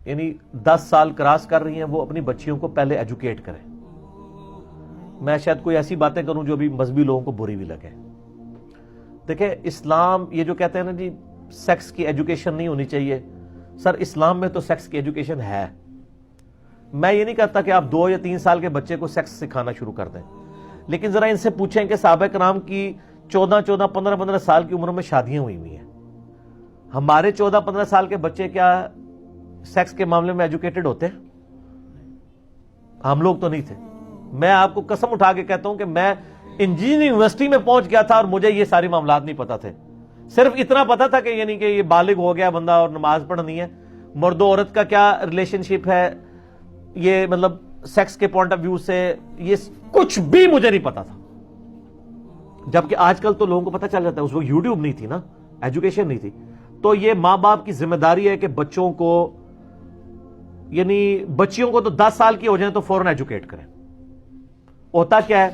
یعنی 10 سال کراس کر رہی ہیں وہ اپنی بچیوں کو پہلے ایجوکیٹ کریں. میں شاید کوئی ایسی باتیں کروں جو بھی مذہبی لوگوں کو بری بھی لگے. دیکھیں اسلام یہ جو کہتے ہیں نا جی سیکس کی ایجوکیشن نہیں ہونی چاہیے، سر اسلام میں تو سیکس کی ایجوکیشن ہے. میں یہ نہیں کہتا کہ آپ 2 یا 3 سال کے بچے کو سیکس سکھانا شروع کر دیں، لیکن ذرا ان سے پوچھیں کہ صحابہ کرام کی 14 15 سال کی عمر میں شادیاں ہوئی ہیں. ہمارے 14-15 سال کے بچے کیا سیکس کے معاملے میں ایجوکیٹڈ ہوتے ہیں؟ ہم لوگ تو نہیں تھے. میں آپ کو قسم اٹھا کے کہتا ہوں کہ میں انجینئرنگ یونیورسٹی میں پہنچ گیا تھا اور مجھے یہ سارے معاملات نہیں پتا تھے. صرف اتنا پتا تھا کہ یعنی کہ یہ بالغ ہو گیا بندہ اور نماز پڑھنی ہے. مرد و عورت کا کیا ریلیشن شپ ہے، یہ مطلب سیکس کے پوائنٹ آف ویو سے یہ کچھ بھی مجھے نہیں پتا تھا. جبکہ آج کل تو لوگوں کو پتا چل جاتا ہے. اس وقت یوٹیوب نہیں تھی نا، ایجوکیشن نہیں تھی. تو یہ ماں باپ کی ذمہ داری ہے کہ بچوں کو یعنی بچیوں کو تو 10 سال کی ہو جائیں تو فوراً ایجوکیٹ کریں. ہوتا کیا ہے،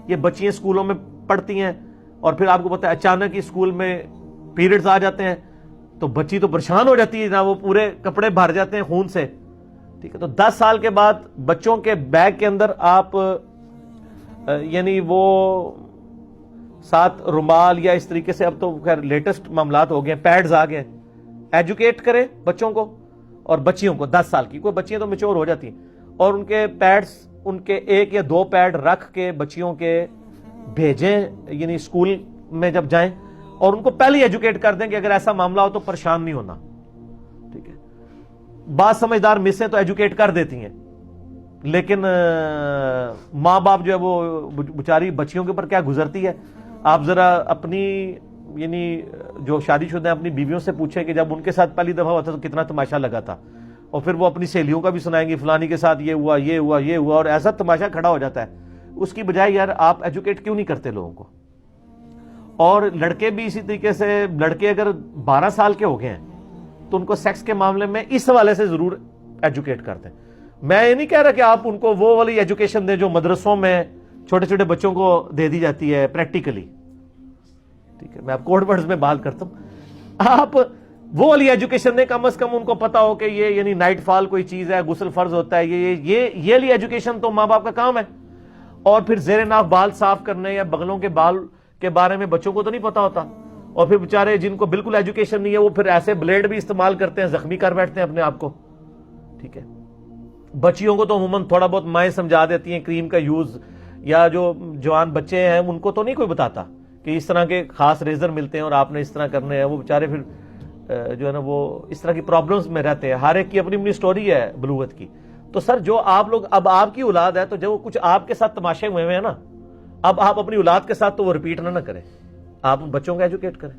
یہ بچیاں اسکولوں میں پڑھتی ہیں اور پھر آپ کو پتا ہے اچانک ہی اسکول میں پیریڈز آ جاتے ہیں تو بچی تو پریشان ہو جاتی ہے نا، وہ پورے کپڑے بھر جاتے ہیں خون سے. ٹھیک ہے، تو 10 سال کے بعد بچوں کے بیگ کے اندر آپ یعنی وہ 7 رومال یا اس طریقے سے، اب تو خیر لیٹسٹ معاملات ہو گئے، پیڈز آ گئے. ایجوکیٹ کریں بچوں کو اور بچیوں کو 10 سال کی. کوئی بچیاں تو میچور ہو جاتی ہیں اور ان کے پیڈز، ان کے 1 یا 2 پیڈ رکھ کے بچیوں کے بھیجیں یعنی اسکول میں جب جائیں، اور ان کو پہلے ایجوکیٹ کر دیں کہ اگر ایسا معاملہ ہو تو پریشان نہیں ہونا. ٹھیک ہے، بعض سمجھدار مسیں تو ایجوکیٹ کر دیتی ہیں، لیکن ماں باپ جو ہے وہ بیچاری بچیوں کے اوپر کیا گزرتی ہے. آپ ذرا اپنی یعنی جو شادی شدہ ہیں اپنی بیویوں سے پوچھیں کہ جب ان کے ساتھ پہلی دفعہ ہوا تھا تو کتنا تماشا لگا تھا، اور پھر وہ اپنی سہیلیوں کا بھی سنائیں گی فلانی کے ساتھ یہ ہوا یہ ہوا یہ ہوا، اور ایسا تماشا کھڑا ہو جاتا ہے. اس کی بجائے یار آپ ایجوکیٹ کیوں نہیں کرتے لوگوں کو؟ اور لڑکے بھی اسی طریقے سے، لڑکے اگر 12 سال کے ہو گئے ہیں تو ان کو سیکس کے معاملے میں اس حوالے سے ضرور ایجوکیٹ کرتے ہیں. میں یہ نہیں کہہ رہا کہ آپ ان کو وہ والی ایجوکیشن دیں جو مدرسوں میں چھوٹے چھوٹے بچوں کو دے دی جاتی ہے پریکٹیکلی. ٹھیک ہے، میں آپ کوڈ ورڈز میں بات کرتا ہوں. آپ وہ والی ایجوکیشن دیں، کم از کم ان کو پتا ہو کہ یہ یعنی نائٹ فال کوئی چیز ہے، غسل فرض ہوتا ہے، یہ والی ایجوکیشن تو ماں باپ کا کام ہے. اور پھر زیر ناف بال صاف کرنے یا بغلوں کے بال کے بارے میں بچوں کو تو نہیں پتا ہوتا. اور پھر بیچارے جن کو بالکل ایجوکیشن نہیں ہے وہ پھر ایسے بلیڈ بھی استعمال کرتے ہیں، زخمی کر بیٹھتے ہیں اپنے آپ کو. ٹھیک ہے، بچیوں کو تو عموماً تھوڑا بہت مائیں سمجھا دیتی ہیں کریم کا یوز، یا جو جوان بچے ہیں ان کو تو نہیں کوئی بتاتا کہ اس طرح کے خاص ریزر ملتے ہیں اور آپ نے اس طرح کرنے ہیں. وہ بیچارے پھر جو ہے نا وہ اس طرح کی پرابلمز میں رہتے ہیں. ہر ایک کی اپنی اپنی سٹوری ہے بلوغت کی. تو سر جو آپ لوگ، اب آپ کی اولاد ہے تو جو کچھ آپ کے ساتھ تماشے ہوئے ہیں نا، اب آپ اپنی اولاد کے ساتھ تو وہ ریپیٹ نہ کریں. آپ بچوں کو ایجوکیٹ کریں.